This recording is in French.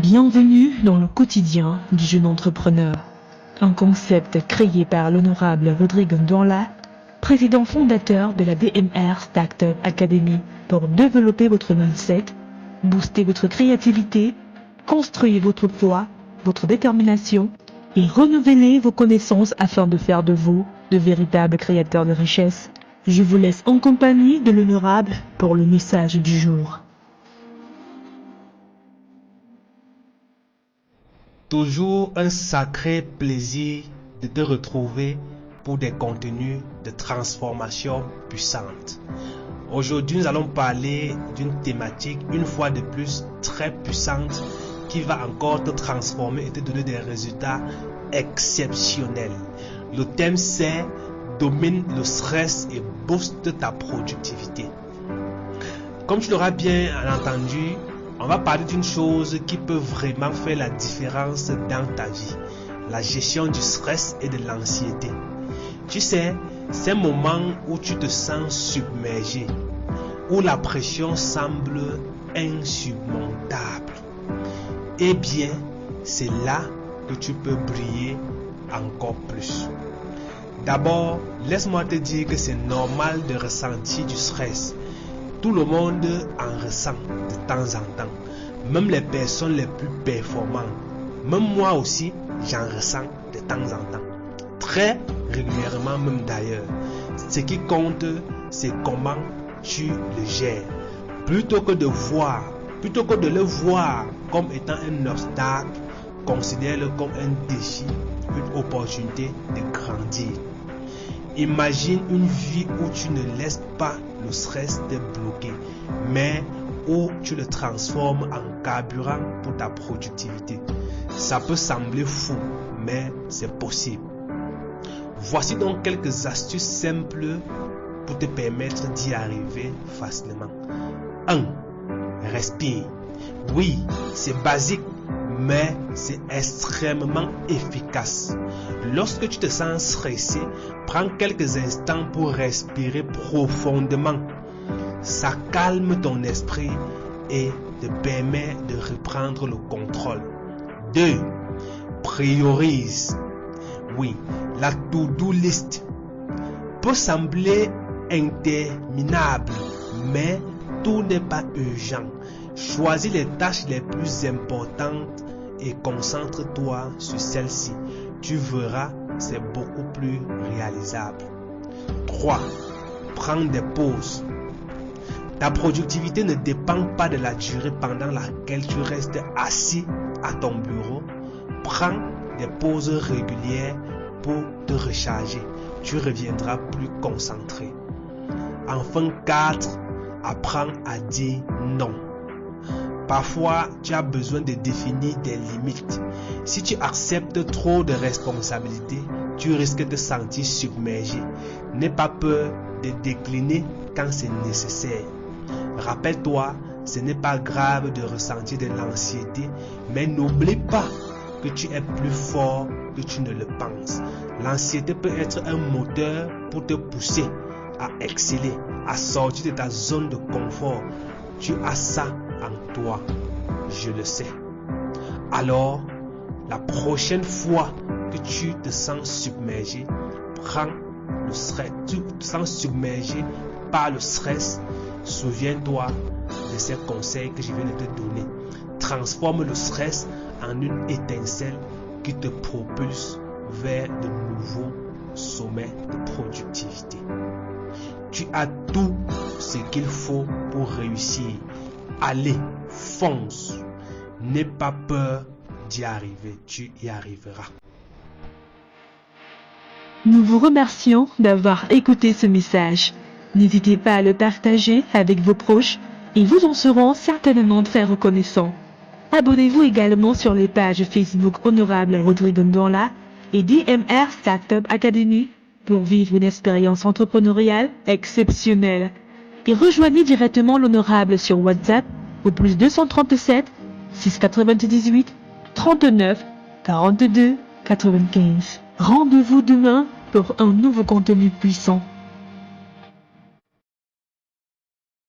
Bienvenue dans le quotidien du jeune entrepreneur. Un concept créé par l'honorable Rodrigue Ndonla, président fondateur de la DMR Startup Academy, pour développer votre mindset, booster votre créativité, construire votre foi, votre détermination et renouveler vos connaissances afin de faire de vous de véritables créateurs de richesse. Je vous laisse en compagnie de l'honorable pour le message du jour. Toujours un sacré plaisir de te retrouver pour des contenus de transformation puissante. Aujourd'hui, nous allons parler d'une thématique, une fois de plus, très puissante qui va encore te transformer et te donner des résultats exceptionnels. Le thème c'est domine le stress et booste ta productivité. Comme tu l'auras bien entendu, on va parler d'une chose qui peut vraiment faire la différence dans ta vie. La gestion du stress et de l'anxiété. Tu sais, ces moments où tu te sens submergé, où la pression semble insurmontable. Eh bien, c'est là que tu peux briller encore plus. D'abord, laisse-moi te dire que c'est normal de ressentir du stress. Tout le monde en ressent de temps en temps. Même les personnes les plus performantes. Même moi aussi, j'en ressens de temps en temps. Très régulièrement même d'ailleurs. Ce qui compte, c'est comment tu le gères. Plutôt que de le voir comme étant un obstacle, considère-le comme un défi, une opportunité de grandir. Imagine une vie où tu ne laisses pas le stress te bloquer, mais où tu le transformes en carburant pour ta productivité. Ça peut sembler fou, mais c'est possible. Voici donc quelques astuces simples pour te permettre d'y arriver facilement. 1. Respire. Oui, c'est basique, mais c'est extrêmement efficace. Lorsque tu te sens stressé, prends quelques instants pour respirer profondément. Ça calme ton esprit et te permet de reprendre le contrôle. 2. Priorise. Oui, la to-do list peut sembler interminable, mais tout n'est pas urgent. Choisis les tâches les plus importantes et concentre-toi sur celles-ci. Tu verras, c'est beaucoup plus réalisable. 3. Prends des pauses. Ta productivité ne dépend pas de la durée pendant laquelle tu restes assis à ton bureau. Prends des pauses régulières pour te recharger. Tu reviendras plus concentré. Enfin, 4. Apprends à dire non. Parfois, tu as besoin de définir des limites. Si tu acceptes trop de responsabilités, tu risques de te sentir submergé. N'aie pas peur de décliner quand c'est nécessaire. Rappelle-toi, ce n'est pas grave de ressentir de l'anxiété, mais n'oublie pas que tu es plus fort que tu ne le penses. L'anxiété peut être un moteur pour te pousser à exceller, à sortir de ta zone de confort. Tu as ça en toi, je le sais. Alors, la prochaine fois que tu te sens submergé, prends le stress, tu te sens submergé par le stress, souviens-toi de ces conseils que je viens de te donner. Transforme le stress en une étincelle qui te propulse vers de nouveaux sommets de productivité. Tu as tout ce qu'il faut pour réussir. Allez, fonce. N'aie pas peur d'y arriver. Tu y arriveras. Nous vous remercions d'avoir écouté ce message. N'hésitez pas à le partager avec vos proches et vous en serons certainement très reconnaissants. Abonnez-vous également sur les pages Facebook Honorable Rodrigue Ndonla et DMR Startup Academy pour vivre une expérience entrepreneuriale exceptionnelle. Et rejoignez directement l'honorable sur WhatsApp au plus 237 698 39 42 95. Rendez-vous demain pour un nouveau contenu puissant.